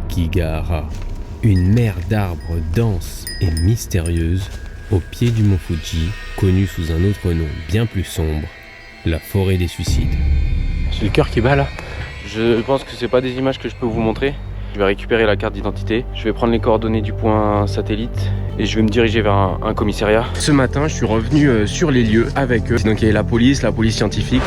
Aokigahara, une mer d'arbres dense et mystérieuse au pied du mont Fuji, connue sous un autre nom bien plus sombre, la forêt des suicides. J'ai le cœur qui bat là. Je pense que c'est pas des images que je peux vous montrer. Je vais récupérer la carte d'identité, je vais prendre les coordonnées du point satellite et je vais me diriger vers un commissariat. Ce matin, je suis revenu sur les lieux avec eux. Donc il y a la police scientifique.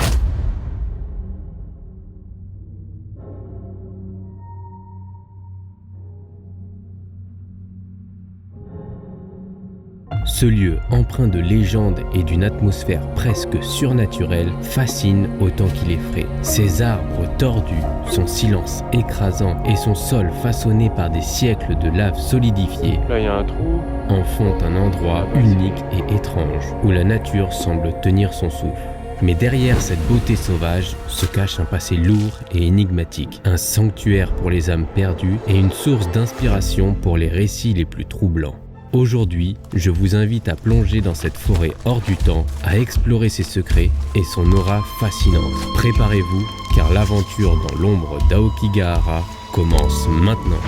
Ce lieu empreint de légende et d'une atmosphère presque surnaturelle fascine autant qu'il effraie. Ses arbres tordus, son silence écrasant et son sol façonné par des siècles de lave solidifiée, là il y a un trou, en font un endroit unique et étrange où la nature semble tenir son souffle. Mais derrière cette beauté sauvage se cache un passé lourd et énigmatique, un sanctuaire pour les âmes perdues et une source d'inspiration pour les récits les plus troublants. Aujourd'hui, je vous invite à plonger dans cette forêt hors du temps, à explorer ses secrets et son aura fascinante. Préparez-vous, car l'aventure dans l'ombre d'Aokigahara commence maintenant.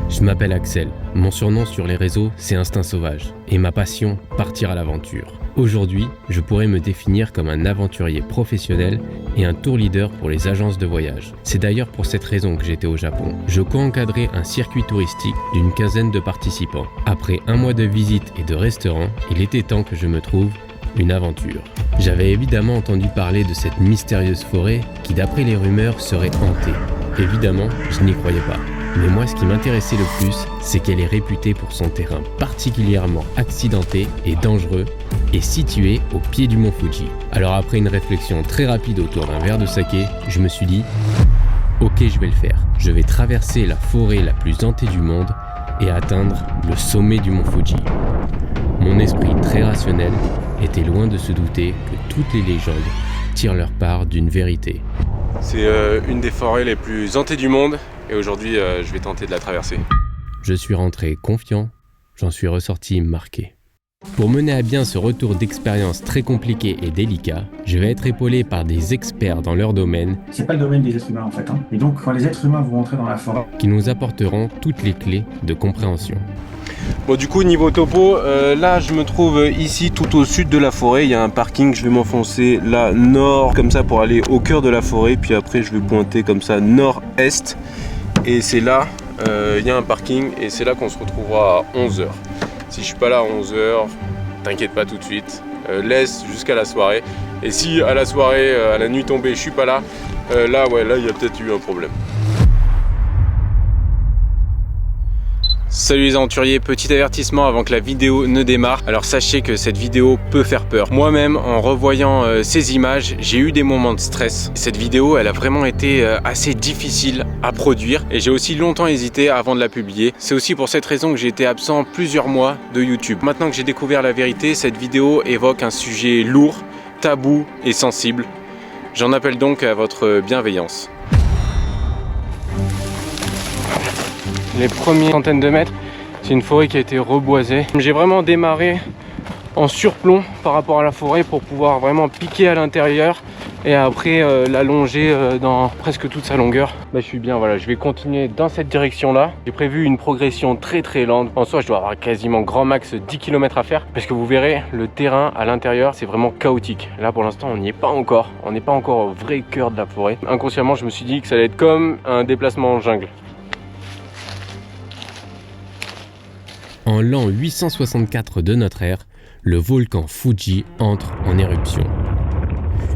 Je m'appelle Axel, mon surnom sur les réseaux c'est Instinct Sauvage, et ma passion, partir à l'aventure. Aujourd'hui, je pourrais me définir comme un aventurier professionnel et un tour leader pour les agences de voyage. C'est d'ailleurs pour cette raison que j'étais au Japon. Je co-encadrais un circuit touristique d'une quinzaine de participants. Après un mois de visite et de restaurants, il était temps que je me trouve une aventure. J'avais évidemment entendu parler de cette mystérieuse forêt qui, d'après les rumeurs, serait hantée. Évidemment, je n'y croyais pas. Mais moi, ce qui m'intéressait le plus, c'est qu'elle est réputée pour son terrain particulièrement accidenté et dangereux et situé au pied du mont Fuji. Alors après une réflexion très rapide autour d'un verre de saké, je me suis dit « Ok, je vais le faire. Je vais traverser la forêt la plus hantée du monde et atteindre le sommet du mont Fuji. » Mon esprit très rationnel était loin de se douter que toutes les légendes tirent leur part d'une vérité. C'est une des forêts les plus hantées du monde et aujourd'hui je vais tenter de la traverser. Je suis rentré confiant, j'en suis ressorti marqué. Pour mener à bien ce retour d'expérience très compliqué et délicat, je vais être épaulé par des experts dans leur domaine. C'est pas le domaine des êtres humains en fait. Et donc quand les êtres humains vont entrer dans la forêt, qui nous apporteront toutes les clés de compréhension. Bon du coup niveau topo, là je me trouve ici tout au sud de la forêt, il y a un parking, je vais m'enfoncer là nord comme ça pour aller au cœur de la forêt, puis après je vais pointer comme ça nord-est et c'est là, il y a un parking et c'est là qu'on se retrouvera à 11h. Si je suis pas là à 11h, t'inquiète pas tout de suite, laisse jusqu'à la soirée et si à la soirée, à la nuit tombée, je suis pas là, là il y a peut-être eu un problème. Salut les aventuriers, petit avertissement avant que la vidéo ne démarre. Alors sachez que cette vidéo peut faire peur. Moi-même, en revoyant ces images, j'ai eu des moments de stress. Cette vidéo, elle a vraiment été assez difficile à produire et j'ai aussi longtemps hésité avant de la publier. C'est aussi pour cette raison que j'ai été absent plusieurs mois de YouTube. Maintenant que j'ai découvert la vérité, cette vidéo évoque un sujet lourd, tabou et sensible. J'en appelle donc à votre bienveillance. Les premières centaines de mètres, c'est une forêt qui a été reboisée. J'ai vraiment démarré en surplomb par rapport à la forêt pour pouvoir vraiment piquer à l'intérieur et après la longer dans presque toute sa longueur. Là je suis bien, voilà, je vais continuer dans cette direction là. J'ai prévu une progression très lente. En soi je dois avoir quasiment grand max 10 km à faire parce que vous verrez le terrain à l'intérieur c'est vraiment chaotique. Là pour l'instant on n'y est pas encore, on n'est pas encore au vrai cœur de la forêt. Inconsciemment je me suis dit que ça allait être comme un déplacement en jungle. En l'an 864 de notre ère, le volcan Fuji entre en éruption.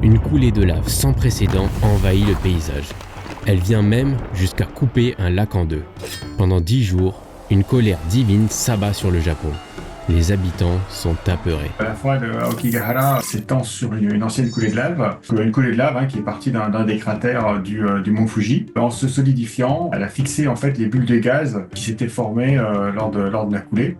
Une coulée de lave sans précédent envahit le paysage. Elle vient même jusqu'à couper un lac en deux. Pendant 10 jours, une colère divine s'abat sur le Japon. Les habitants sont apeurés. La forêt de Aokigahara s'étend sur une ancienne coulée de lave, une coulée de lave qui est partie d'un des cratères du mont Fuji. En se solidifiant, elle a fixé en fait les bulles de gaz qui s'étaient formées lors de la coulée.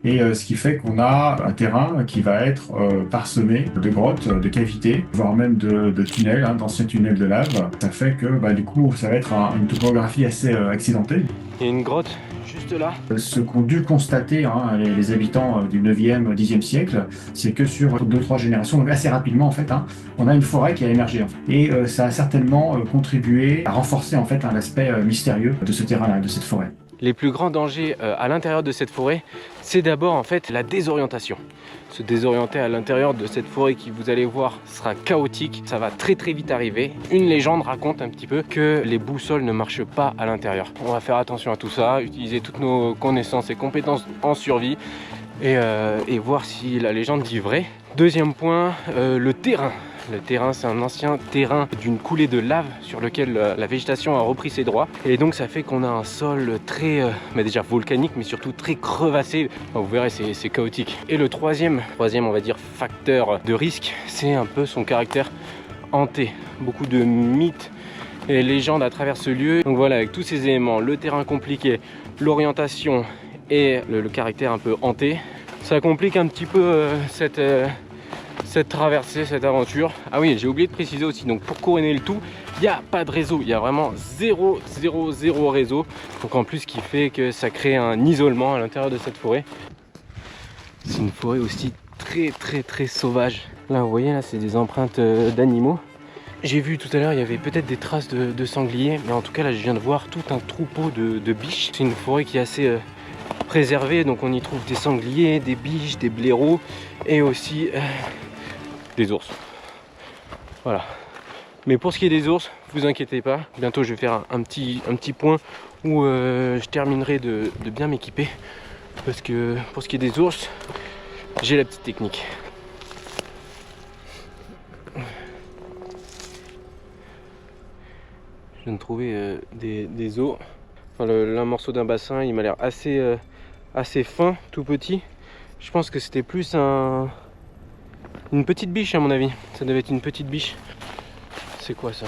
Et ce qui fait qu'on a un terrain qui va être parsemé de grottes, de cavités, voire même de tunnels, hein, d'anciens tunnels de lave. Ça fait que du coup, ça va être une topographie assez accidentée. Il y a une grotte juste là. Ce qu'ont dû constater hein, les habitants du 9e, 10e siècle, c'est que sur 2-3 générations, donc assez rapidement en fait, hein, on a une forêt qui a émergé. En fait. Et ça a certainement contribué à renforcer en fait l'aspect mystérieux de ce terrain-là, de cette forêt. Les plus grands dangers à l'intérieur de cette forêt, c'est d'abord en fait la désorientation. Se désorienter à l'intérieur de cette forêt qui, vous allez voir, sera chaotique. Ça va très vite arriver. Une légende raconte un petit peu que les boussoles ne marchent pas à l'intérieur. On va faire attention à tout ça, utiliser toutes nos connaissances et compétences en survie et voir si la légende dit vrai. Deuxième point, le terrain. Le terrain, c'est un ancien terrain d'une coulée de lave sur lequel la végétation a repris ses droits. Et donc ça fait qu'on a un sol très, déjà volcanique, mais surtout très crevassé. Enfin, vous verrez, c'est chaotique. Et le troisième, on va dire, facteur de risque, c'est un peu son caractère hanté. Beaucoup de mythes et légendes à travers ce lieu. Donc voilà, avec tous ces éléments, le terrain compliqué, l'orientation et le caractère un peu hanté, ça complique un petit peu cette traversée, cette aventure. Ah oui, j'ai oublié de préciser aussi, donc pour couronner le tout, il n'y a pas de réseau, il y a vraiment zéro réseau. Donc en plus, ce qui fait que ça crée un isolement à l'intérieur de cette forêt. C'est une forêt aussi très sauvage. Là, vous voyez, là, c'est des empreintes d'animaux. J'ai vu tout à l'heure, il y avait peut-être des traces de sangliers, mais en tout cas, là, je viens de voir tout un troupeau de biches. C'est une forêt qui est assez préservée, donc on y trouve des sangliers, des biches, des blaireaux et aussi des ours. Voilà. Mais pour ce qui est des ours, vous inquiétez pas. Bientôt, je vais faire un petit point où je terminerai de bien m'équiper. Parce que pour ce qui est des ours, j'ai la petite technique. Je viens de trouver des os. Enfin, un morceau d'un bassin, il m'a l'air assez fin, tout petit. Je pense que c'était plus une petite biche à mon avis. Ça devait être une petite biche. C'est quoi ça?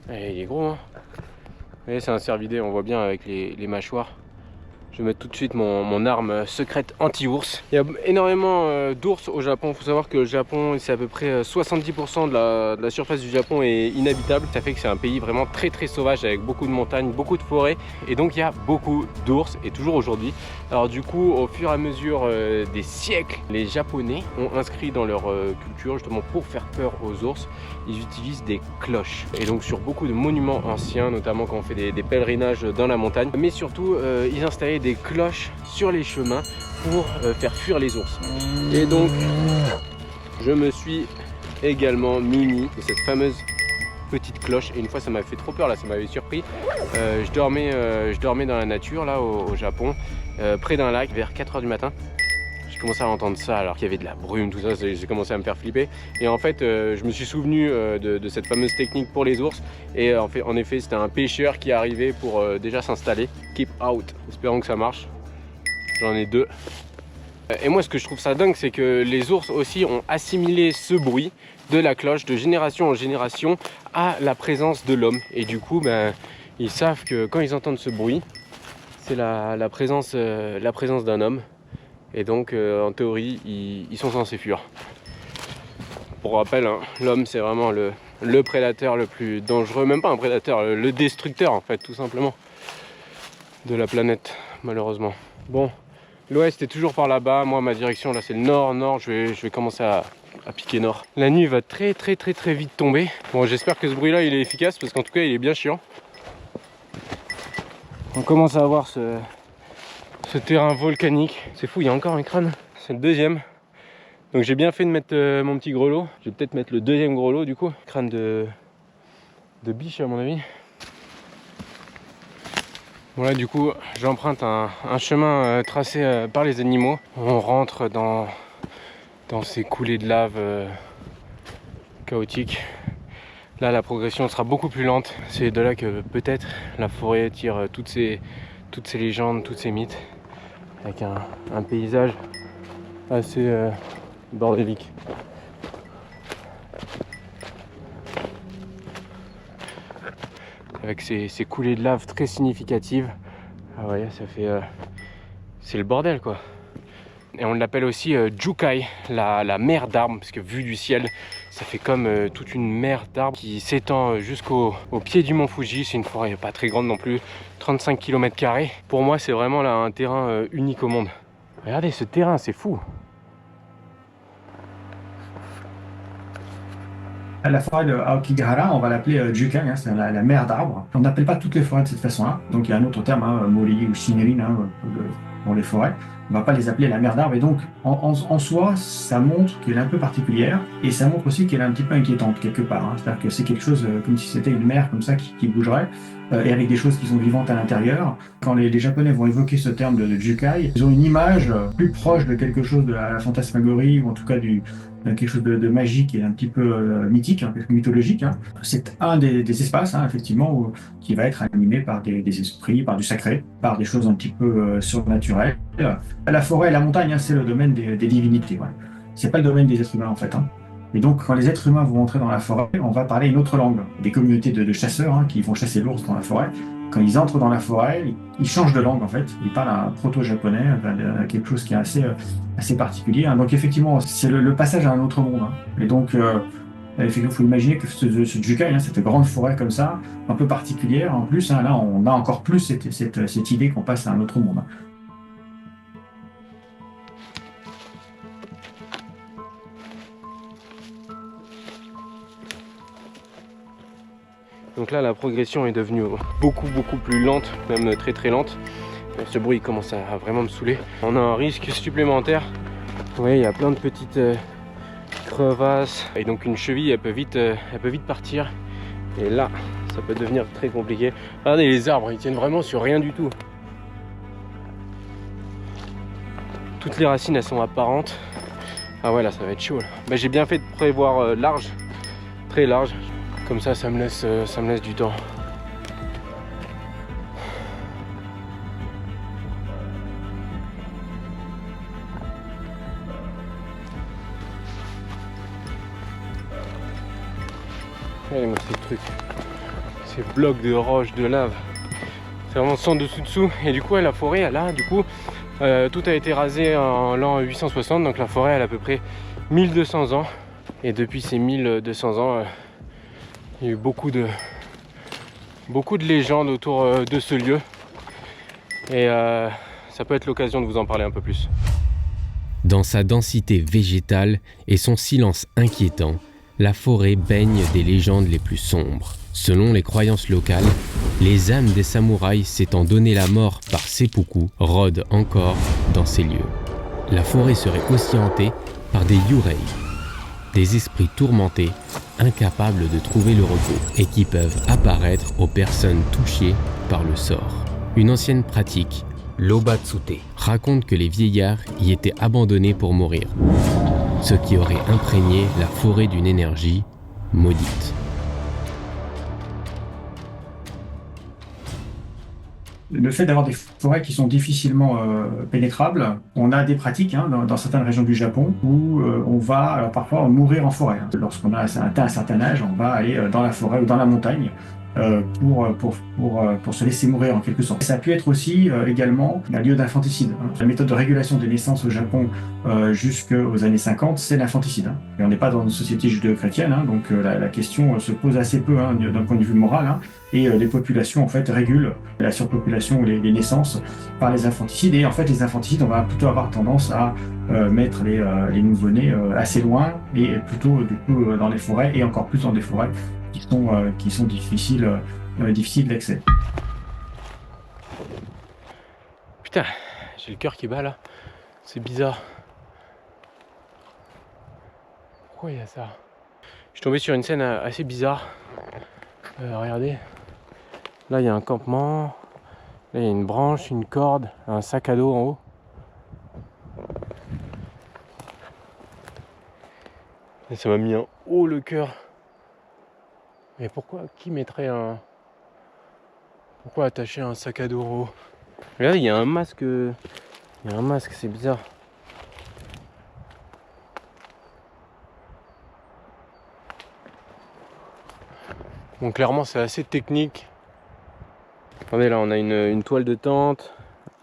Il est gros, hein. Vous voyez, c'est un cervidé, on voit bien avec les mâchoires. Je vais mettre tout de suite mon arme secrète anti-ours. Il y a énormément d'ours au Japon. Il faut savoir que le Japon, c'est à peu près 70% de la surface du Japon est inhabitable. Ça fait que c'est un pays vraiment très sauvage avec beaucoup de montagnes, beaucoup de forêts. Et donc il y a beaucoup d'ours et toujours aujourd'hui. Alors du coup, au fur et à mesure des siècles, les Japonais ont inscrit dans leur culture, justement pour faire peur aux ours, ils utilisent des cloches. Et donc sur beaucoup de monuments anciens, notamment quand on fait des pèlerinages dans la montagne. Mais surtout, ils installaient des cloches sur les chemins pour faire fuir les ours. Et donc je me suis également muni de cette fameuse petite cloche et une fois ça m'avait fait trop peur, là ça m'avait surpris. Je dormais dans la nature là au Japon, près d'un lac vers 4 h du matin. J'ai commencé à entendre ça alors qu'il y avait de la brume, tout ça, j'ai commencé à me faire flipper. Et en fait, je me suis souvenu de cette fameuse technique pour les ours. Et en effet, c'était un pêcheur qui est arrivé pour déjà s'installer. Keep out. Espérons que ça marche. J'en ai 2. Et moi, ce que je trouve ça dingue, c'est que les ours aussi ont assimilé ce bruit de la cloche de génération en génération à la présence de l'homme. Et du coup, ils savent que quand ils entendent ce bruit, c'est la présence d'un homme. Et donc, en théorie, ils sont censés fuir. Pour rappel, hein, l'homme, c'est vraiment le prédateur le plus dangereux. Même pas un prédateur, le destructeur, en fait, tout simplement, de la planète, malheureusement. Bon, l'ouest est toujours par là-bas. Moi, ma direction, là, c'est le nord. Je vais commencer à piquer nord. La nuit va très vite tomber. Bon, j'espère que ce bruit-là, il est efficace, parce qu'en tout cas, il est bien chiant. On commence à avoir ce terrain volcanique. C'est fou, il y a encore un crâne. C'est le deuxième. Donc j'ai bien fait de mettre mon petit grelot. Je vais peut-être mettre le deuxième grelot du coup. Crâne de biche à mon avis. Voilà, du coup j'emprunte un chemin tracé par les animaux. On rentre dans ces coulées de lave chaotiques. Là la progression sera beaucoup plus lente. C'est de là que peut-être la forêt tire toutes ces légendes, tous ces mythes. Avec un paysage assez bordélique. Avec ces coulées de lave très significatives. Ah ouais, c'est le bordel quoi. Et on l'appelle aussi Jukai, la mer d'arbres, parce que vu du ciel, ça fait comme toute une mer d'arbres qui s'étend jusqu'au pied du mont Fuji. C'est une forêt pas très grande non plus, 35 km². Pour moi, c'est vraiment là un terrain unique au monde. Regardez ce terrain, c'est fou. La forêt de Aokigahara, on va l'appeler Jukai, hein, c'est la mer d'arbres. On n'appelle pas toutes les forêts de cette façon-là. Donc il y a un autre terme, hein, Mori ou Shinrin, hein, pour les forêts. On ne va pas les appeler la mer d'arbres. Et donc en soi, ça montre qu'elle est un peu particulière. Et ça montre aussi qu'elle est un petit peu inquiétante quelque part. Hein. C'est-à-dire que c'est quelque chose comme si c'était une mer comme ça qui bougerait. Et avec des choses qui sont vivantes à l'intérieur. Quand les Japonais vont évoquer ce terme de Jukai, ils ont une image plus proche de quelque chose de la fantasmagorie, ou en tout cas quelque chose de magique et un petit peu mythique, hein, mythologique. Hein. C'est un des espaces, hein, effectivement, qui va être animé par des esprits, par du sacré, par des choses un petit peu surnaturelles. La forêt et la montagne, hein, c'est le domaine des divinités. Ouais. C'est pas le domaine des êtres humains, en fait. Hein. Et donc, quand les êtres humains vont entrer dans la forêt, on va parler une autre langue. Des communautés de chasseurs hein, qui vont chasser l'ours dans la forêt. Quand ils entrent dans la forêt, ils changent de langue en fait. Ils parlent un proto-japonais, quelque chose qui est assez particulier. Hein. Donc effectivement, c'est le passage à un autre monde. Hein. Et donc, il faut imaginer que ce Jukai, hein, cette grande forêt comme ça, un peu particulière, en plus, hein, là, on a encore plus cette idée qu'on passe à un autre monde. Hein. Donc là, la progression est devenue beaucoup plus lente, même très lente. Ce bruit commence à vraiment me saouler. On a un risque supplémentaire. Vous voyez, il y a plein de petites crevasses. Et donc une cheville, elle peut vite partir. Et là, ça peut devenir très compliqué. Regardez les arbres, ils tiennent vraiment sur rien du tout. Toutes les racines, elles sont apparentes. Ah ouais, là, ça va être chaud. Bah, j'ai bien fait de prévoir large, très large. Comme ça me laisse du temps. Regardez-moi ces trucs, ces blocs de roches, de lave. C'est vraiment sans dessous. Et du coup, la forêt, là, du coup, tout a été rasé en l'an 860. Donc la forêt, elle a à peu près 1200 ans. Et depuis ces 1200 ans, il y a eu beaucoup de légendes autour de ce lieu. Et ça peut être l'occasion de vous en parler un peu plus. Dans sa densité végétale et son silence inquiétant, la forêt baigne des légendes les plus sombres. Selon les croyances locales, les âmes des samouraïs s'étant donné la mort par seppuku rôdent encore dans ces lieux. La forêt serait aussi hantée par des yurei, des esprits tourmentés, incapables de trouver le repos et qui peuvent apparaître aux personnes touchées par le sort. Une ancienne pratique, l'obatsute, raconte que les vieillards y étaient abandonnés pour mourir, ce qui aurait imprégné la forêt d'une énergie maudite. Le fait d'avoir des forêts qui sont difficilement pénétrables, on a des pratiques hein, dans certaines régions du Japon où on va alors, parfois mourir en forêt. Hein. Lorsqu'on a atteint un certain âge, on va aller dans la forêt ou dans la montagne pour se laisser mourir en quelque sorte. Ça a pu être aussi également un lieu d'infanticide. Hein. La méthode de régulation des naissances au Japon jusqu'aux années 50, c'est l'infanticide. Hein. Et on n'est pas dans une société judéo-chrétienne, hein, donc la question se pose assez peu hein, d'un point de vue moral. Hein. Et les populations en fait régulent la surpopulation ou les naissances par les infanticides. Et en fait, les infanticides, on va plutôt avoir tendance à mettre les nouveau-nés assez loin et plutôt du coup dans les forêts et encore plus dans des forêts qui sont difficiles d'accès. Putain, j'ai le cœur qui bat là. C'est bizarre. Pourquoi il y a ça? Je suis tombé sur une scène assez bizarre. Regardez. Là, il y a un campement. Là, il y a une branche, une corde, un sac à dos en haut. Et ça m'a mis un haut le cœur. Mais pourquoi? Qui mettrait un... Pourquoi attacher un sac à dos en haut? Regardez, il y a un masque. Il y a un masque, c'est bizarre. Bon, clairement, c'est assez technique. Regardez, là, on a une toile de tente,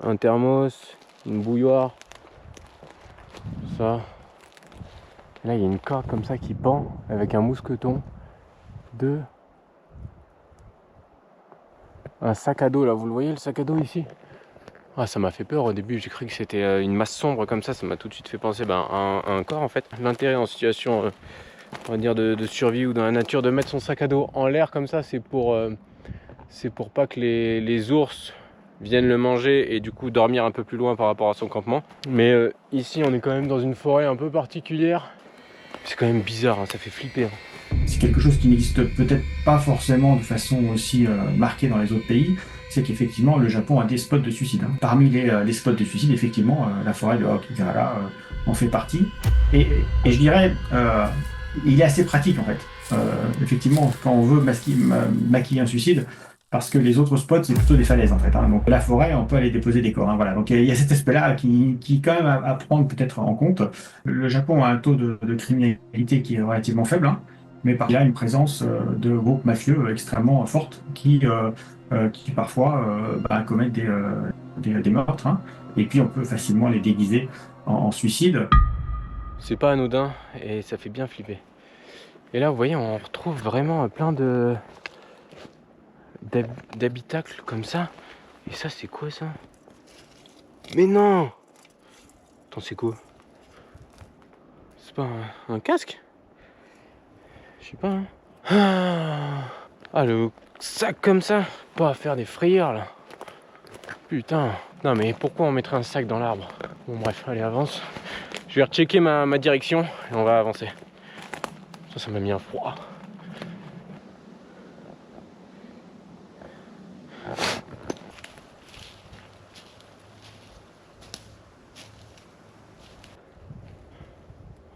un thermos, une bouilloire, ça. Et là il y a une corde comme ça qui pend avec un mousqueton, un sac à dos là, vous le voyez le sac à dos ici? Ah, ça m'a fait peur au début, j'ai cru que c'était une masse sombre comme ça m'a tout de suite fait penser à un corps en fait. L'intérêt en situation on va dire de survie ou dans la nature de mettre son sac à dos en l'air comme ça, c'est pour pas que les ours viennent le manger et du coup dormir un peu plus loin par rapport à son campement. Mais ici on est quand même dans une forêt un peu particulière. C'est quand même bizarre, hein, ça fait flipper. C'est quelque chose qui n'existe peut-être pas forcément de façon aussi marquée dans les autres pays. C'est qu'effectivement le Japon a des spots de suicide. Hein. Parmi les spots de suicide, effectivement, la forêt de Aokigahara en fait partie. Et je dirais, il est assez pratique en fait. Effectivement, quand on veut maquiller un suicide, parce que les autres spots, c'est plutôt des falaises en fait. Hein. Donc la forêt, on peut aller déposer des corps. Hein, voilà. Donc il y a cet aspect-là qui quand même à prendre peut-être en compte. Le Japon a un taux de criminalité qui est relativement faible, hein, mais il a une présence de groupes mafieux extrêmement forte qui parfois commettent des meurtres. Hein. Et puis on peut facilement les déguiser en suicide. C'est pas anodin et ça fait bien flipper. Et là, vous voyez, on retrouve vraiment plein d'habitacles comme ça. Et ça, c'est quoi ça? Mais non! Attends, c'est quoi? C'est pas un casque? Je sais pas. Hein. Ah, le sac comme ça. Pas à faire des frayeurs là. Putain. Non, mais pourquoi on mettrait un sac dans l'arbre? Bon, bref, allez, avance. Je vais rechecker ma direction et on va avancer. Ça m'a mis un froid.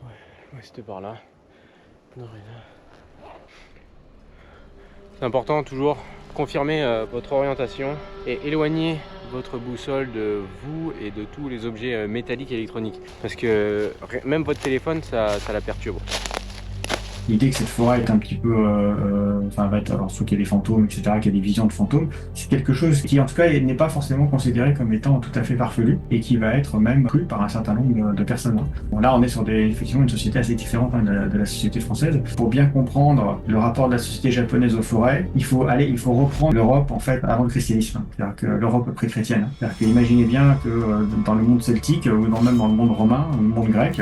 Ouais, c'était par là. C'est important toujours confirmer votre orientation et éloigner votre boussole de vous et de tous les objets métalliques et électroniques. Parce que même votre téléphone, ça la perturbe. L'idée que cette forêt est un petit peu, va être, alors soit qu'il y a des fantômes, etc., qu'il y a des visions de fantômes, c'est quelque chose qui, en tout cas, n'est pas forcément considéré comme étant tout à fait farfelu et qui va être même cru par un certain nombre de personnes. Bon, là, on est sur effectivement une société assez différente de la société française. Pour bien comprendre le rapport de la société japonaise aux forêts, il faut reprendre l'Europe, en fait, avant le christianisme. C'est-à-dire que l'Europe pré-chrétienne. C'est-à-dire que imaginez bien que dans le monde celtique, ou même dans le monde romain, ou le monde grec,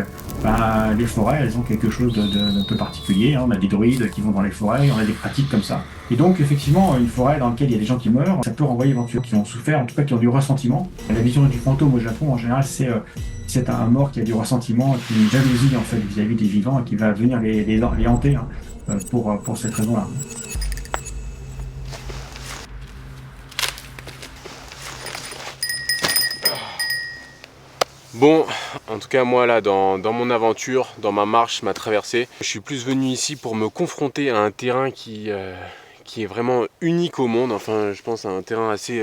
les forêts, elles ont quelque chose d'un peu particulier. On a des druides qui vont dans les forêts, on a des pratiques comme ça. Et donc, effectivement, une forêt dans laquelle il y a des gens qui meurent, ça peut renvoyer éventuellement qui ont souffert, en tout cas qui ont du ressentiment. La vision du fantôme au Japon, en général, c'est un mort qui a du ressentiment, qui a une jalousie en fait vis-à-vis des vivants et qui va venir les hanter pour cette raison-là. Bon, en tout cas moi là dans mon aventure, dans ma marche, ma traversée, je suis plus venu ici pour me confronter à un terrain qui est vraiment unique au monde. Enfin je pense à un terrain assez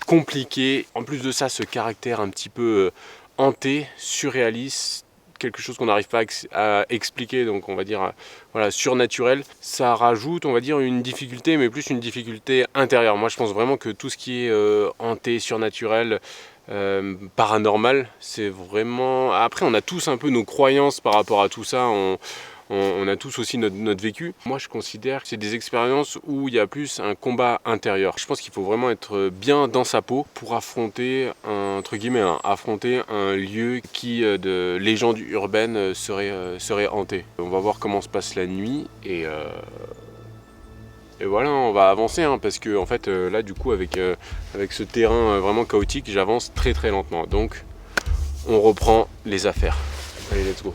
compliqué. En plus de ça, ce caractère un petit peu hanté, surréaliste, quelque chose qu'on n'arrive pas à expliquer, donc on va dire voilà, surnaturel, ça rajoute on va dire une difficulté, mais plus une difficulté intérieure. Moi je pense vraiment que tout ce qui est hanté, surnaturel, paranormal, c'est vraiment... Après on a tous un peu nos croyances par rapport à tout ça, on a tous aussi notre vécu. Moi je considère que c'est des expériences où il y a plus un combat intérieur. Je pense qu'il faut vraiment être bien dans sa peau pour affronter entre guillemets, affronter un lieu qui de légende urbaine serait hanté. On va voir comment se passe la nuit et voilà, on va avancer parce que en fait là du coup avec ce terrain vraiment chaotique, j'avance très très lentement. Donc on reprend les affaires. Allez, let's go.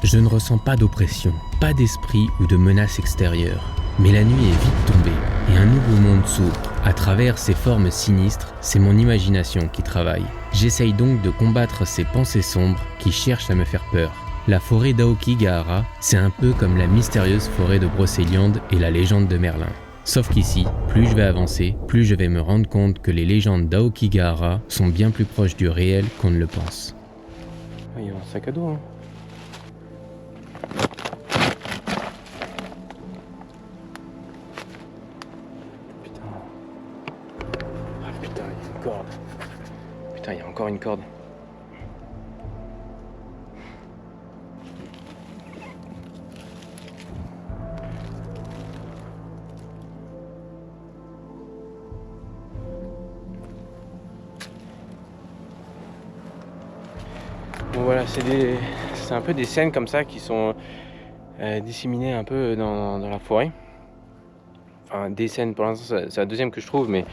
Je ne ressens pas d'oppression, pas d'esprit ou de menace extérieure. Mais la nuit est vite tombée et un nouveau monde s'ouvre. À travers ces formes sinistres, c'est mon imagination qui travaille. J'essaye donc de combattre ces pensées sombres qui cherchent à me faire peur. La forêt d'Aokigahara, c'est un peu comme la mystérieuse forêt de Brocéliande et la légende de Merlin. Sauf qu'ici, plus je vais avancer, plus je vais me rendre compte que les légendes d'Aokigahara sont bien plus proches du réel qu'on ne le pense. Il y a un sac à dos. une corde. Bon voilà, c'est un peu des scènes comme ça qui sont disséminées un peu dans la forêt. Enfin des scènes, pour l'instant c'est la deuxième que je trouve, mais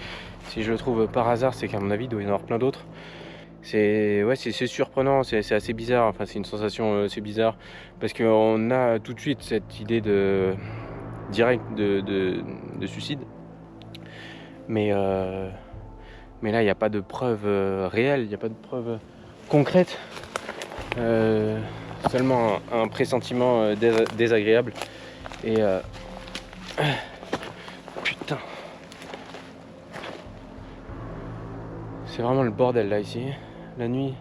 si je le trouve par hasard, c'est qu'à mon avis il doit y en avoir plein d'autres. C'est surprenant, c'est assez bizarre, enfin c'est une sensation assez bizarre, parce qu'on a tout de suite cette idée directe de suicide. Mais là il n'y a pas de preuve réelle, il n'y a pas de preuve concrète. Seulement un pressentiment désagréable et putain, c'est vraiment le bordel là ici. La nuit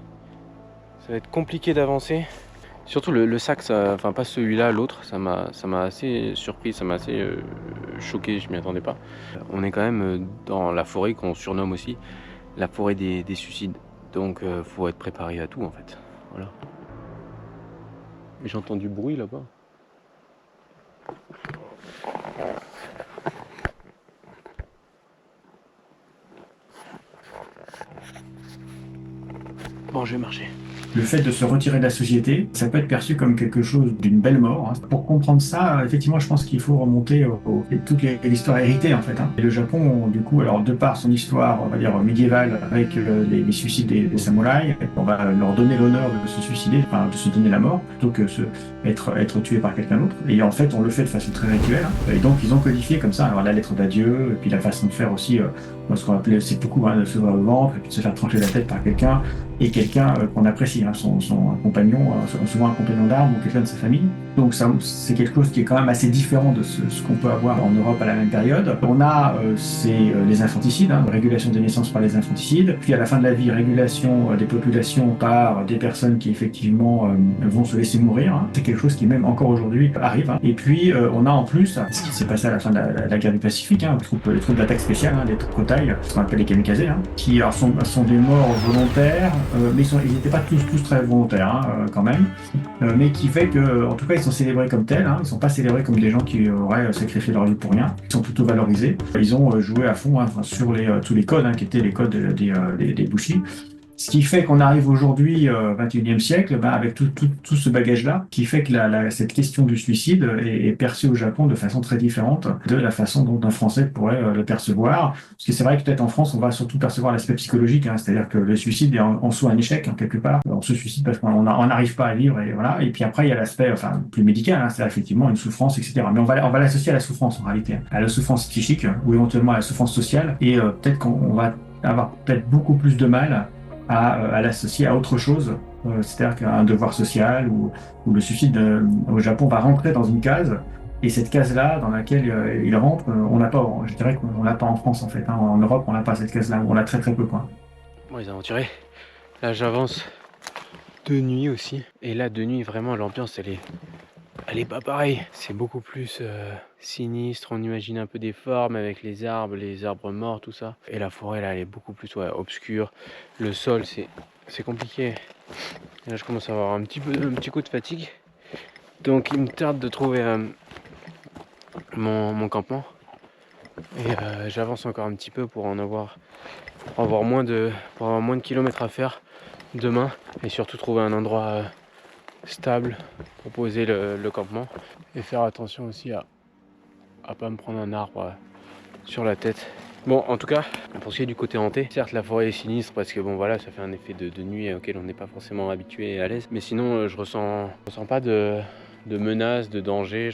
ça va être compliqué d'avancer, surtout le sac, enfin pas celui-là, l'autre, ça m'a assez surpris, ça m'a assez choqué, je m'y attendais pas. On est quand même dans la forêt qu'on surnomme aussi la forêt des suicides, donc faut être préparé à tout en fait. Voilà. J'entends du bruit là-bas. Bon, je vais marcher. Le fait de se retirer de la société, ça peut être perçu comme quelque chose d'une belle mort. Pour comprendre ça, effectivement, je pense qu'il faut remonter toute l'histoire héritée, en fait. Et le Japon, du coup, alors de par son histoire, on va dire médiévale, avec les suicides des samouraïs, on va leur donner l'honneur de se suicider, enfin de se donner la mort, plutôt que être tué par quelqu'un d'autre. Et en fait, on le fait de façon très rituelle. Et donc, ils ont codifié comme ça, alors la lettre d'adieu, et puis la façon de faire aussi, ce qu'on appelait, c'est beaucoup, de se voir au ventre, et puis de se faire trancher la tête par quelqu'un, et quelqu'un qu'on apprécie, son compagnon, souvent un compagnon d'armes ou quelqu'un de sa famille. Donc ça, c'est quelque chose qui est quand même assez différent de ce qu'on peut avoir en Europe à la même période. On a les infanticides, régulation des naissances par les infanticides, puis à la fin de la vie, régulation des populations par des personnes qui effectivement vont se laisser mourir. C'est quelque chose qui même encore aujourd'hui arrive. Et puis on a en plus ce qui s'est passé à la fin de la guerre du Pacifique, les troupes d'attaque spéciale, les troupes Kotai, ce qu'on appelle les kamikazes, qui alors, sont des morts volontaires, mais ils n'étaient pas tous très volontaires quand même, mais qui fait que, en tout cas, ils sont célébrés comme tels. Ils ne sont pas célébrés comme des gens qui auraient sacrifié leur vie pour rien. Ils sont plutôt valorisés. Ils ont joué à fond sur tous les codes qui étaient les codes des Bushi. Ce qui fait qu'on arrive aujourd'hui, 21e siècle, avec tout ce bagage-là, qui fait que cette question du suicide est perçue au Japon de façon très différente de la façon dont un Français pourrait le percevoir. Parce que c'est vrai que peut-être en France, on va surtout percevoir l'aspect psychologique, c'est-à-dire que le suicide est en soi un échec, quelque part. On se suicide parce qu'on n'arrive pas à vivre, et voilà. Et puis après, il y a l'aspect plus médical, c'est effectivement une souffrance, etc. Mais on va l'associer à la souffrance, en réalité, à la souffrance psychique, ou éventuellement à la souffrance sociale, et peut-être qu'on va avoir peut-être beaucoup plus de mal à l'associer à autre chose, c'est-à-dire qu'un devoir social ou le suicide au Japon va rentrer dans une case, et cette case-là dans laquelle il rentre, on n'a pas, je dirais qu'on l'a pas en France en fait, en Europe on n'a pas cette case-là, on l'a très très peu quoi. Bon les aventuriers, là j'avance de nuit aussi, et là de nuit vraiment l'ambiance elle est pas pareille, c'est beaucoup plus sinistre, on imagine un peu des formes avec les arbres morts, tout ça. Et la forêt là elle est beaucoup plus obscure, le sol c'est compliqué. Et là je commence à avoir un petit coup de fatigue, donc il me tarde de trouver mon campement. Et j'avance encore un petit peu pour avoir moins de kilomètres à faire demain, et surtout trouver un endroit stable pour poser le campement, et faire attention aussi à pas me prendre un arbre sur la tête. Bon, en tout cas, pour ce qui est du côté hanté, certes la forêt est sinistre parce que bon voilà, ça fait un effet de nuit auquel on n'est pas forcément habitué et à l'aise, mais sinon je ressens pas de menace, de danger,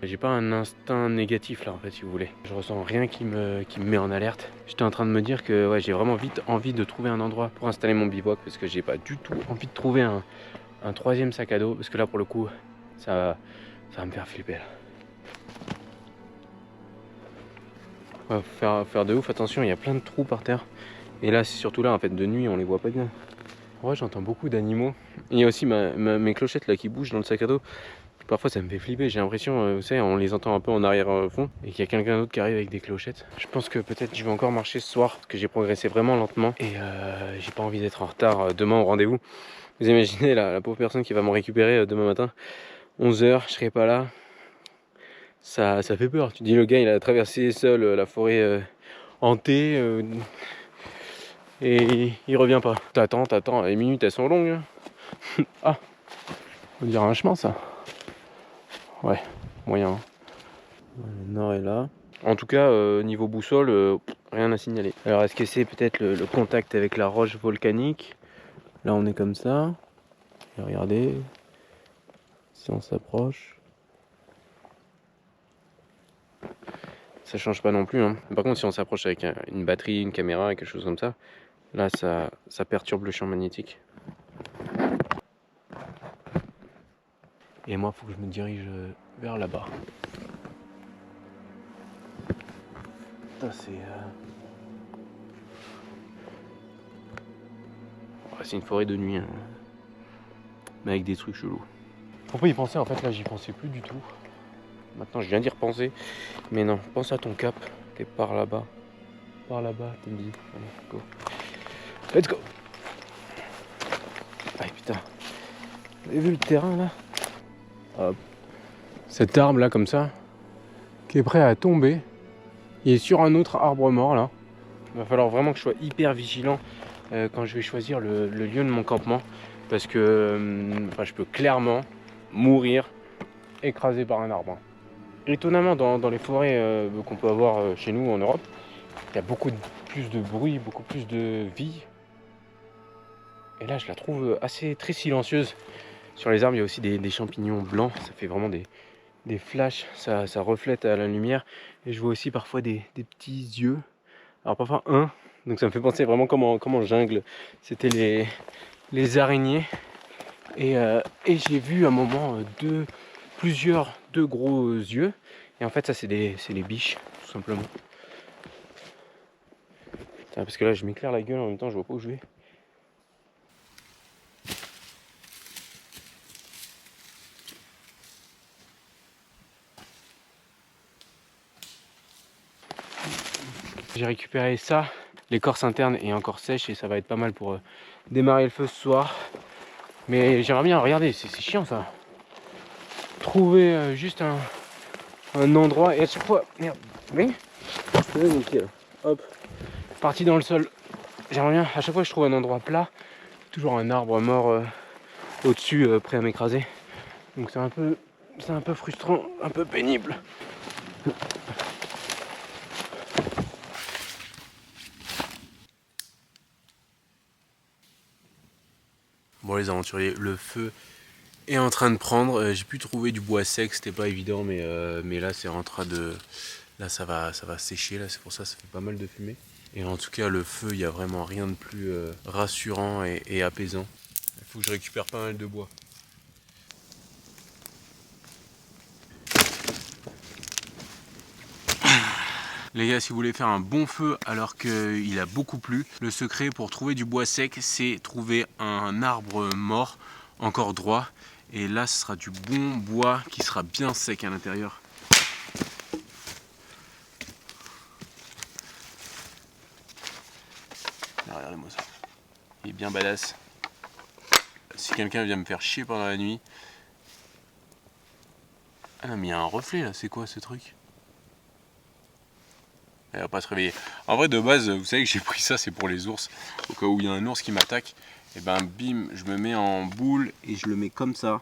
j'ai pas un instinct négatif là en fait si vous voulez. Je ressens rien qui me met en alerte. J'étais en train de me dire que ouais, j'ai vraiment vite envie de trouver un endroit pour installer mon bivouac, parce que j'ai pas du tout envie de trouver un troisième sac à dos, parce que là pour le coup ça va me faire flipper là. Ouais, faut faire de ouf attention, il y a plein de trous par terre, et là c'est surtout là en fait, de nuit on les voit pas bien. En vrai j'entends beaucoup d'animaux, il y a aussi mes clochettes là qui bougent dans le sac à dos, Parfois ça me fait flipper, j'ai l'impression, vous savez, on les entend un peu en arrière-fond et qu'il y a quelqu'un d'autre qui arrive avec des clochettes. Je pense que peut-être je vais encore marcher ce soir parce que j'ai progressé vraiment lentement et j'ai pas envie d'être en retard demain au rendez-vous. Vous imaginez la pauvre personne qui va me récupérer demain matin, 11 h, je serai pas là. Ça fait peur. Tu dis le gars il a traversé seul la forêt hantée et il revient pas. T'attends, les minutes elles sont longues. Ah, on dirait un chemin ça. Ouais, moyen. Le nord est là. En tout cas, niveau boussole, rien à signaler. Alors, est-ce que c'est peut-être le contact avec la roche volcanique? Là, on est comme ça. Et regardez, si on s'approche, ça change pas non plus. Hein. Par contre, si on s'approche avec une batterie, une caméra, quelque chose comme ça, là, ça perturbe le champ magnétique. Et moi, il faut que je me dirige vers là-bas. C'est une forêt de nuit, hein. Mais avec des trucs chelous. Faut pas y penser, en fait, là, j'y pensais plus du tout. Maintenant, je viens d'y repenser. Mais non, pense à ton cap. T'es par là-bas. Par là-bas, t'es dit. Allez, go. Let's go. Ah putain. Vous avez vu le terrain, là? Hop. Cet arbre, là, comme ça, qui est prêt à tomber. Il est sur un autre arbre mort, là. Il va falloir vraiment que je sois hyper vigilant quand je vais choisir le lieu de mon campement. Parce que je peux clairement mourir écrasé par un arbre. Étonnamment, dans les forêts qu'on peut avoir chez nous en Europe, il y a beaucoup plus de bruit, beaucoup plus de vie. Et là, je la trouve très silencieuse. Sur les arbres, il y a aussi des champignons blancs. Ça fait vraiment des flashs. Ça reflète à la lumière. Et je vois aussi parfois des petits yeux. Alors parfois un. Donc ça me fait penser vraiment comme en jungle. C'était les araignées. Et j'ai vu à un moment deux gros yeux. Et en fait, ça, c'est les biches, tout simplement. Putain, parce que là, je m'éclaire la gueule en même temps, je vois pas où je vais. J'ai récupéré ça. L'écorce interne est encore sèche et ça va être pas mal pour démarrer le feu ce soir. Mais j'aimerais bien, regardez, c'est chiant ça. Trouver juste un endroit et à chaque fois, merde, oui, mon pied là. Hop, parti dans le sol. J'aimerais bien, à chaque fois que je trouve un endroit plat, toujours un arbre mort au-dessus, prêt à m'écraser. Donc c'est un peu frustrant, un peu pénible. Bon les aventuriers, le feu est en train de prendre. J'ai pu trouver du bois sec, c'était pas évident, mais là c'est en train de. Là ça va sécher, là c'est pour ça fait pas mal de fumée. Et en tout cas le feu, il n'y a vraiment rien de plus rassurant et apaisant. Il faut que je récupère pas mal de bois. Les gars, si vous voulez faire un bon feu alors qu'il a beaucoup plu, le secret pour trouver du bois sec, c'est trouver un arbre mort, encore droit. Et là, ce sera du bon bois qui sera bien sec à l'intérieur. Regardez-moi ça. Il est bien badass. Si quelqu'un vient me faire chier pendant la nuit... Ah non, mais il y a un reflet là, c'est quoi ce truc? Elle va pas se réveiller. En vrai, de base, vous savez que j'ai pris ça, c'est pour les ours. Au cas où il y a un ours qui m'attaque, et ben bim, je me mets en boule et je le mets comme ça.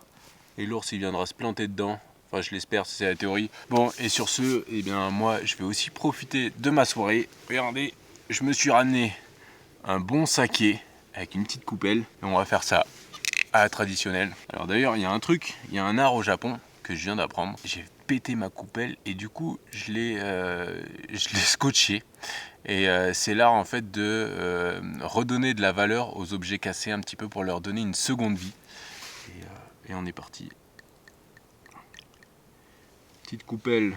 Et l'ours, il viendra se planter dedans. Enfin, je l'espère, c'est la théorie. Bon, et sur ce, eh bien, moi, je vais aussi profiter de ma soirée. Regardez, je me suis ramené un bon saké avec une petite coupelle. Et on va faire ça à la traditionnelle. Alors d'ailleurs, il y a un truc, il y a un art au Japon que je viens d'apprendre. J'ai pété ma coupelle et du coup je l'ai scotché et c'est l'art en fait de redonner de la valeur aux objets cassés un petit peu pour leur donner une seconde vie et on est parti. Petite coupelle,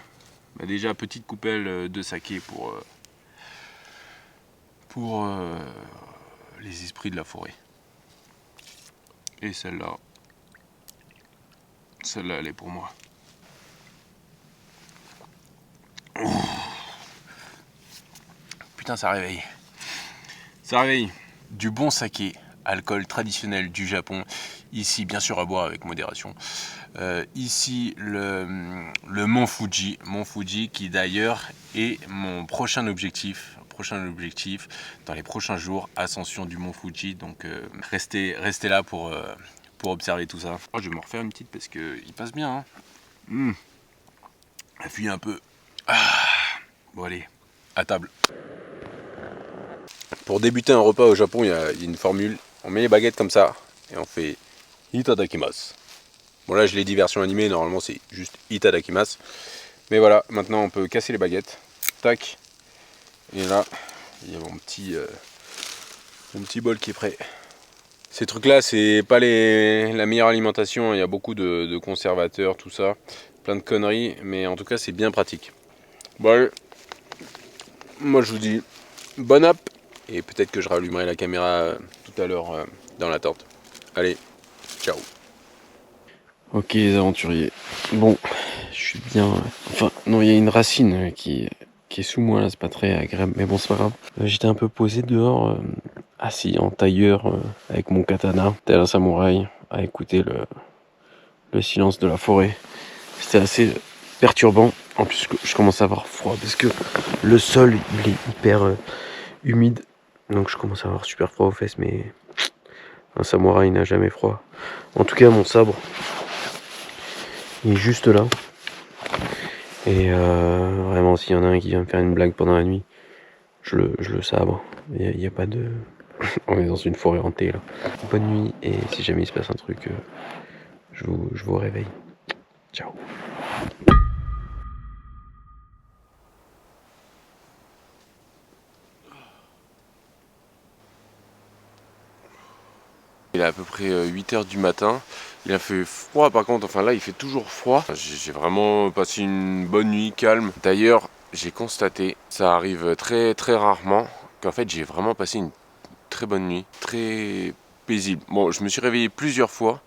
déjà petite coupelle de saké pour les esprits de la forêt et celle-là celle-là, elle est pour moi. Putain, ça réveille. Ça réveille. Du bon saké, alcool traditionnel du Japon. Ici, bien sûr, à boire avec modération. Ici, le mont Fuji. Mont Fuji qui d'ailleurs est mon prochain objectif dans les prochains jours, ascension du mont Fuji. Donc, restez là pour observer tout ça. Oh, je vais m'en refaire une petite parce qu'il passe bien. Hein. Appuie un peu. Bon, allez, à table. Pour débuter un repas au Japon, il y a une formule. On met les baguettes comme ça et on fait itadakimasu. Bon, là je l'ai dit version animée, normalement c'est juste itadakimasu. Mais voilà, maintenant on peut casser les baguettes. Tac. Et là, il y a mon petit bol qui est prêt. Ces trucs là, c'est pas la meilleure alimentation. Il y a beaucoup de conservateurs, tout ça. Plein de conneries, mais en tout cas c'est bien pratique. Bon, moi je vous dis bonne app. Et peut-être que je rallumerai la caméra tout à l'heure dans la tente. Allez, ciao. Ok les aventuriers. Bon, je suis bien... Enfin, non, il y a une racine qui est sous moi là, c'est pas très agréable. Mais bon, c'est pas grave. J'étais un peu posé dehors, assis en tailleur, avec mon katana, tel un samouraï, à écouter le silence de la forêt. C'était assez perturbant. En plus, je commence à avoir froid parce que le sol, il est hyper humide. Donc je commence à avoir super froid aux fesses, mais un samouraï n'a jamais froid. En tout cas, mon sabre, il est juste là. Et vraiment, s'il y en a un qui vient me faire une blague pendant la nuit, je le sabre. Il n'y a pas de... On est dans une forêt hantée là. Bonne nuit, et si jamais il se passe un truc, je vous réveille. Ciao. Il est à peu près 8h du matin. Il a fait froid par contre, enfin là il fait toujours froid. J'ai vraiment passé une bonne nuit calme. D'ailleurs, j'ai constaté, ça arrive très très rarement, qu'en fait j'ai vraiment passé une très bonne nuit, très paisible. Bon, je me suis réveillé plusieurs fois,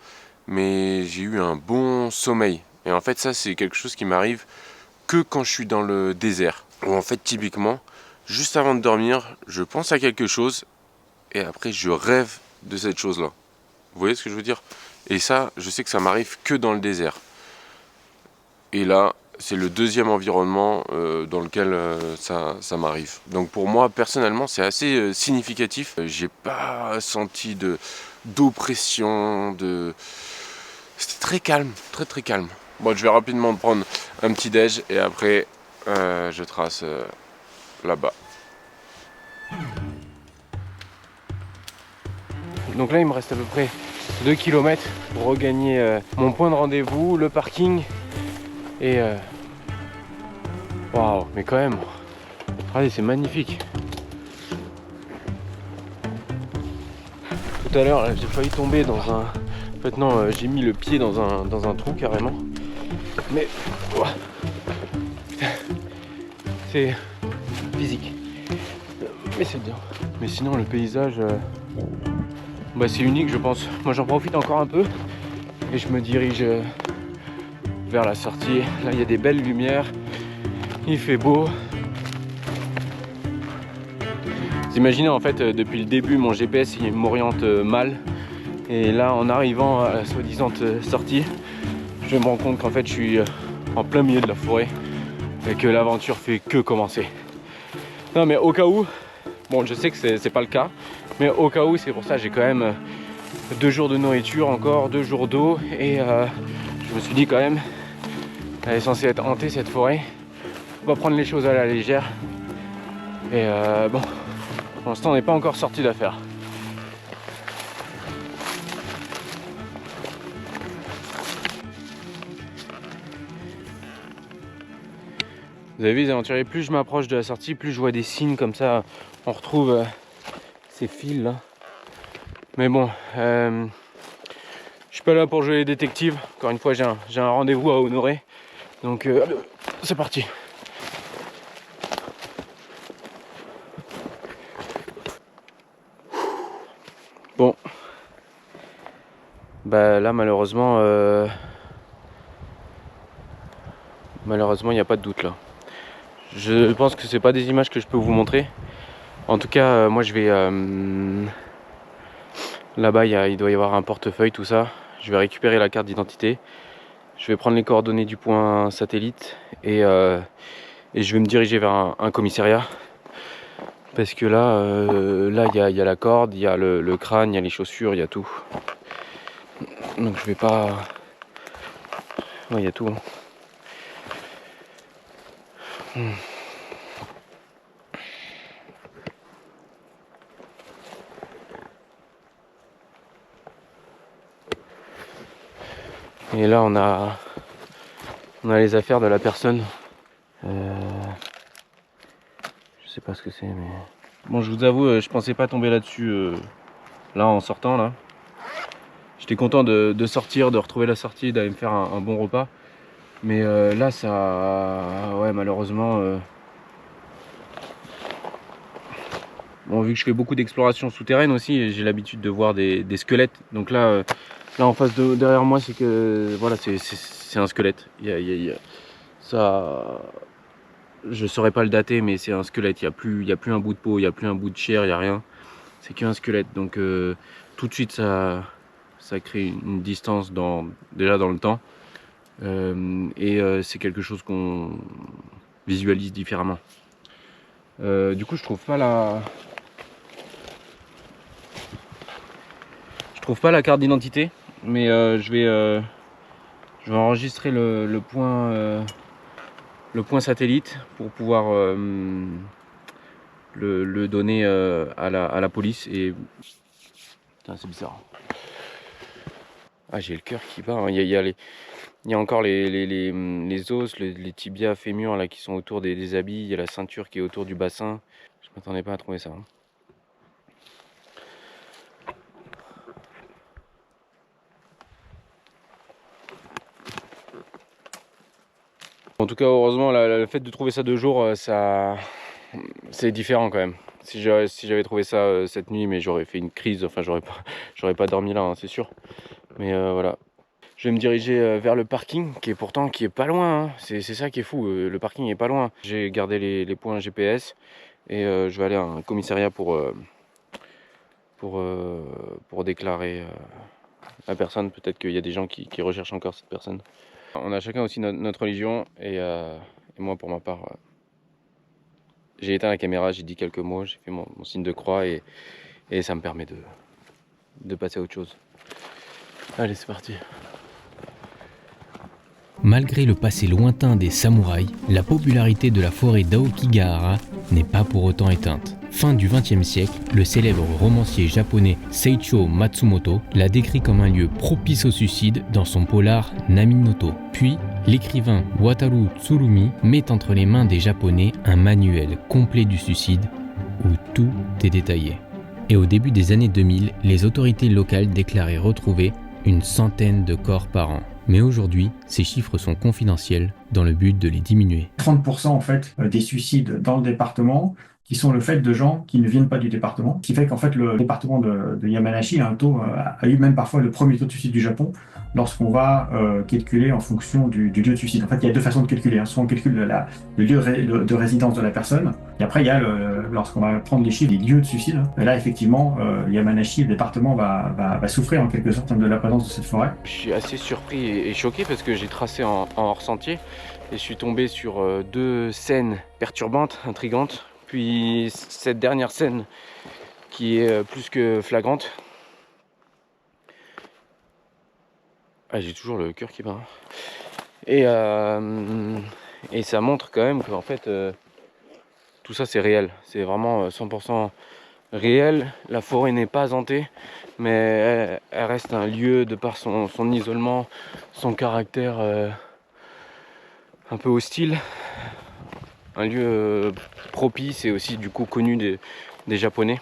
mais j'ai eu un bon sommeil. Et en fait ça c'est quelque chose qui m'arrive que quand je suis dans le désert. Où en fait typiquement, juste avant de dormir, je pense à quelque chose et après je rêve de cette chose-là. Vous voyez ce que je veux dire? Et ça, je sais que ça m'arrive que dans le désert. Et là, c'est le deuxième environnement dans lequel ça m'arrive. Donc pour moi, personnellement, c'est assez significatif. J'ai pas senti d'oppression, C'était très calme, très très calme. Bon, je vais rapidement prendre un petit déj et après, je trace là-bas. Donc là il me reste à peu près 2 km pour regagner mon point de rendez-vous, le parking. Et waouh, mais quand même, regardez, c'est magnifique. Tout à l'heure j'ai failli tomber dans un... En fait non, j'ai mis le pied dans un trou carrément. Mais c'est physique. Mais c'est bien. Mais sinon le paysage... Bah, c'est unique je pense. Moi j'en profite encore un peu et je me dirige vers la sortie. Là il y a des belles lumières, il fait beau. Vous imaginez en fait depuis le début mon GPS il m'oriente mal, et là en arrivant à la soi-disant sortie, je me rends compte qu'en fait je suis en plein milieu de la forêt et que l'aventure fait que commencer. Non mais au cas où, bon je sais que c'est pas le cas, mais au cas où, c'est pour ça j'ai quand même 2 jours de nourriture encore, 2 jours d'eau, et je me suis dit quand même, elle est censée être hantée cette forêt, on va prendre les choses à la légère. Et bon, pour l'instant on n'est pas encore sorti d'affaire. Vous avez vu les aventuriers, plus je m'approche de la sortie, plus je vois des signes comme ça, on retrouve ces fils là. Mais bon, je suis pas là pour jouer les détectives. Encore une fois, j'ai un rendez-vous à honorer. Donc c'est parti. Bon. Bah là malheureusement Malheureusement, il n'y a pas de doute là. Je pense que c'est pas des images que je peux vous montrer. En tout cas, moi je vais là-bas, il doit y avoir un portefeuille, tout ça. Je vais récupérer la carte d'identité. Je vais prendre les coordonnées du point satellite et je vais me diriger vers un commissariat. Parce que là, il y a la corde, il y a le crâne, il y a les chaussures, il y a tout. Donc je vais pas... Ouais, il y a tout. Et là, on a les affaires de la personne. Je sais pas ce que c'est, mais... Bon, je vous avoue, je pensais pas tomber là-dessus, là, en sortant, là. J'étais content de sortir, de retrouver la sortie, d'aller me faire un bon repas. Mais là, ça... Ouais, malheureusement... Bon, vu que je fais beaucoup d'exploration souterraine aussi, j'ai l'habitude de voir des squelettes. Donc là, là en face derrière moi, c'est que... Voilà, c'est un squelette. Ça... Je saurais pas le dater, mais c'est un squelette. Il y a plus un bout de peau, il y a plus un bout de chair, il y a rien. C'est qu'un squelette. Donc tout de suite, ça crée une distance déjà dans le temps. C'est quelque chose qu'on visualise différemment. Du coup, je trouve pas la carte d'identité, mais je vais enregistrer le point satellite pour pouvoir le donner à la police. Et putain, c'est bizarre. Ah, j'ai le cœur qui bat, hein. Il y a encore les os, les tibias, fémurs là, qui sont autour des habits. Il y a la ceinture qui est autour du bassin. Je m'attendais pas à trouver ça, hein. En tout cas, heureusement, le fait de trouver ça 2 jours, c'est différent quand même. Si j'avais trouvé ça cette nuit, mais j'aurais fait une crise, enfin j'aurais pas dormi là, hein, c'est sûr. Mais voilà. Je vais me diriger vers le parking, qui est pas loin, hein. C'est ça qui est fou, le parking est pas loin. J'ai gardé les points GPS et je vais aller à un commissariat pour déclarer la personne. Peut-être qu'il y a des gens qui recherchent encore cette personne. On a chacun aussi notre religion et moi pour ma part j'ai éteint la caméra, j'ai dit quelques mots, j'ai fait mon signe de croix et ça me permet de passer à autre chose. Allez, c'est parti. Malgré le passé lointain des samouraïs, la popularité de la forêt d'Aokigahara n'est pas pour autant éteinte. Fin du XXe siècle, le célèbre romancier japonais Seicho Matsumoto l'a décrit comme un lieu propice au suicide dans son polar Naminoto. Puis, l'écrivain Wataru Tsurumi met entre les mains des Japonais un manuel complet du suicide où tout est détaillé. Et au début des années 2000, les autorités locales déclaraient retrouver une centaine de corps par an. Mais aujourd'hui, ces chiffres sont confidentiels dans le but de les diminuer. 30% en fait des suicides dans le département qui sont le fait de gens qui ne viennent pas du département, ce qui fait qu'en fait le département de Yamanashi a eu même parfois le premier taux de suicide du Japon lorsqu'on va calculer en fonction du lieu de suicide. En fait, il y a 2 façons de calculer, hein. Soit on calcule le lieu de résidence de la personne, et après il y a lorsqu'on va prendre les chiffres des lieux de suicide. Et là, effectivement, Yamanashi, le département va souffrir en quelque sorte de la présence de cette forêt. Je suis assez surpris et choqué parce que j'ai tracé en hors-sentier et je suis tombé sur 2 scènes perturbantes, intrigantes. Puis cette dernière scène qui est plus que flagrante. Ah, j'ai toujours le cœur qui bat. Et ça montre quand même qu'en fait tout ça c'est réel. C'est vraiment 100% réel. La forêt n'est pas hantée, mais elle reste un lieu de par son isolement, son caractère un peu hostile. Un lieu propice et aussi du coup connu des Japonais.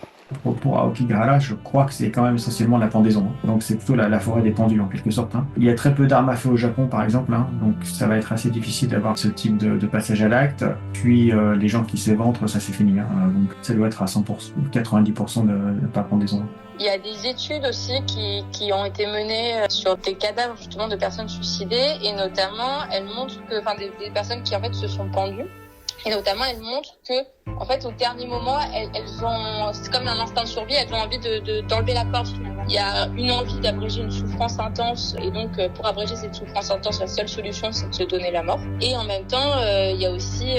Pour Aokigahara, je crois que c'est quand même essentiellement la pendaison. Donc c'est plutôt la forêt des pendus en quelque sorte. Il y a très peu d'armes à feu au Japon par exemple, donc ça va être assez difficile d'avoir ce type de passage à l'acte. Puis les gens qui s'éventrent, ça c'est fini. Donc ça doit être à 100%, 90% de pas pendaison. Il y a des études aussi qui ont été menées sur des cadavres justement de personnes suicidées et notamment elles montrent que, des personnes qui en fait se sont pendues. Et notamment, elles montrent que, en fait, au dernier moment, elles ont, c'est comme un instinct de survie, elles ont envie d'enlever la corde finalement. Il y a une envie d'abréger une souffrance intense, et donc pour abréger cette souffrance intense, la seule solution, c'est de se donner la mort. Et en même temps, il y a aussi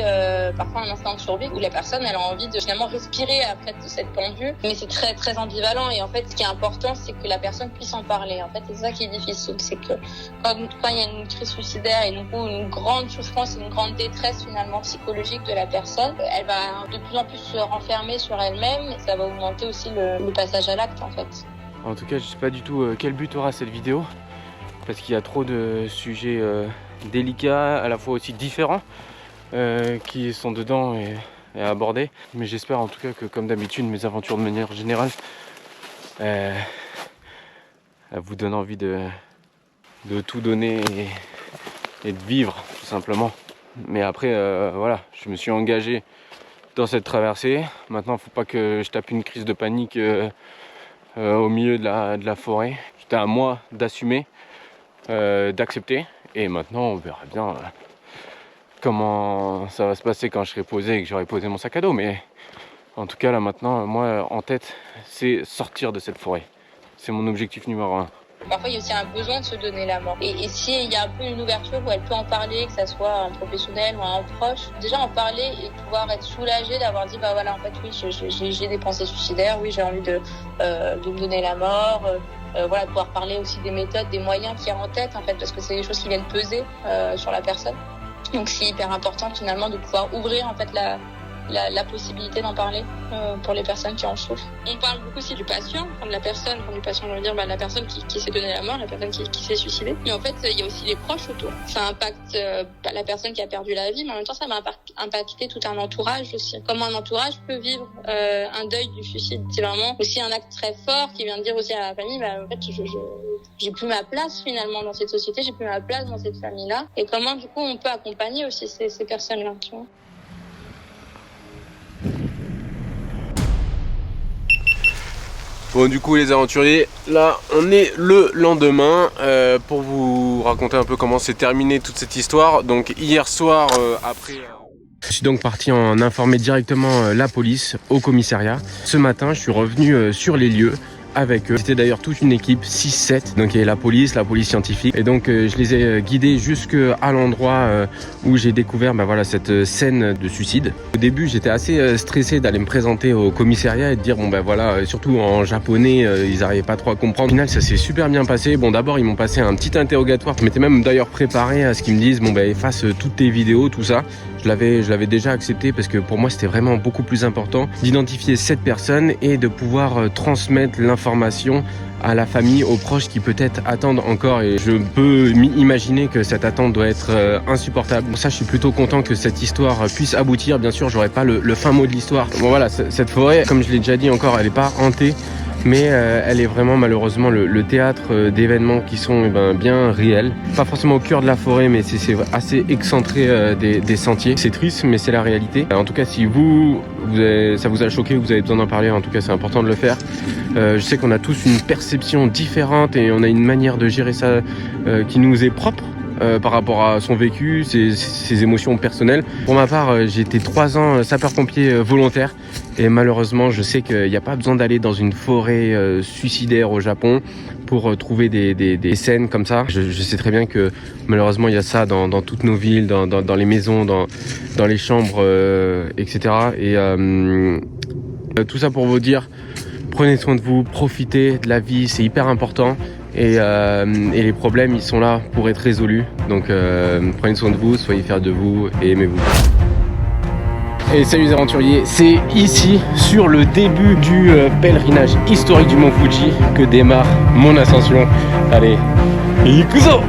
parfois un instinct de survie où la personne, elle a envie de finalement respirer après de cette pendue, mais c'est très très ambivalent. Et en fait, ce qui est important, c'est que la personne puisse en parler. En fait, c'est ça qui est difficile, c'est que quand il y a une crise suicidaire et du coup une grande souffrance, une grande détresse finalement psychologique de la personne, elle va de plus en plus se renfermer sur elle-même et ça va augmenter aussi le passage à l'acte en fait. En tout cas, je sais pas du tout quel but aura cette vidéo parce qu'il y a trop de sujets délicats, à la fois aussi différents qui sont dedans et abordés. Mais j'espère en tout cas que comme d'habitude mes aventures de manière générale elles vous donnent envie de tout donner et de vivre tout simplement. Mais après, voilà, je me suis engagé dans cette traversée. Maintenant, il ne faut pas que je tape une crise de panique au milieu de la forêt. C'était à moi d'assumer, d'accepter. Et maintenant, on verra bien comment ça va se passer quand je serai posé et que j'aurai posé mon sac à dos. Mais en tout cas, là maintenant, moi, en tête, c'est sortir de cette forêt. C'est mon objectif numéro 1. Parfois, il y a aussi un besoin de se donner la mort. Et s'il y a un peu une ouverture où elle peut en parler, que ça soit un professionnel ou un proche, déjà en parler et pouvoir être soulagée d'avoir dit, voilà, en fait, oui, j'ai des pensées suicidaires, oui, j'ai envie de me donner la mort, voilà, pouvoir parler aussi des méthodes, des moyens qu'il y a en tête, en fait, parce que c'est des choses qui viennent peser sur la personne. Donc, c'est hyper important, finalement, de pouvoir ouvrir, en fait, la possibilité d'en parler pour les personnes qui en souffrent. On parle beaucoup aussi du patient, de la personne, du patient, on veut dire la personne qui s'est donné la mort, la personne qui s'est suicidée. Mais en fait, il y a aussi les proches autour. Ça impacte la personne qui a perdu la vie, mais en même temps, ça va impacter tout un entourage aussi. Comment un entourage peut vivre un deuil du suicide. C'est vraiment aussi un acte très fort qui vient de dire aussi à la famille, en fait, j'ai plus ma place finalement dans cette société, j'ai plus ma place dans cette famille-là. Et comment du coup on peut accompagner aussi ces personnes-là, tu vois. Bon, du coup les aventuriers, là on est le lendemain pour vous raconter un peu comment s'est terminée toute cette histoire. Donc hier soir après... Je suis donc parti en informer directement la police au commissariat. Ce matin je suis revenu sur les lieux avec eux. C'était d'ailleurs toute une équipe, 6-7. Donc il y avait la police scientifique. Et donc je les ai guidés jusqu'à l'endroit où j'ai découvert cette scène de suicide. Au début j'étais assez stressé d'aller me présenter au commissariat et de dire surtout en japonais, ils n'arrivaient pas trop à comprendre. Au final ça s'est super bien passé. Bon, d'abord ils m'ont passé un petit interrogatoire. Je m'étais même d'ailleurs préparé à ce qu'ils me disent efface toutes tes vidéos, tout ça. Je l'avais déjà accepté parce que pour moi c'était vraiment beaucoup plus important d'identifier cette personne et de pouvoir transmettre l'information à la famille, aux proches qui peut-être attendent encore, et je peux imaginer que cette attente doit être insupportable. Pour ça je suis plutôt content que cette histoire puisse aboutir. Bien sûr j'aurai pas le fin mot de l'histoire. Bon voilà, cette forêt, comme je l'ai déjà dit encore, elle n'est pas hantée, mais elle est vraiment malheureusement le théâtre d'événements qui sont bien réels. Pas forcément au cœur de la forêt, mais c'est assez excentré des sentiers. C'est triste, mais c'est la réalité. En tout cas, si ça vous a choqué, vous avez besoin d'en parler, en tout cas c'est important de le faire. Je sais qu'on a tous une perception différente et on a une manière de gérer ça qui nous est propre. Par rapport à son vécu, ses émotions personnelles. Pour ma part, j'ai été 3 ans sapeur-pompier volontaire et malheureusement, je sais qu'il n'y a pas besoin d'aller dans une forêt suicidaire au Japon pour trouver des scènes comme ça. Je sais très bien que malheureusement, il y a ça dans toutes nos villes, dans les maisons, dans les chambres, etc. Et tout ça pour vous dire, prenez soin de vous, profitez de la vie, c'est hyper important. Et les problèmes, ils sont là pour être résolus. Donc prenez soin de vous, soyez fiers de vous et aimez-vous. Et salut les aventuriers, c'est ici, sur le début du pèlerinage historique du Mont Fuji, que démarre mon ascension. Allez, ikuzo!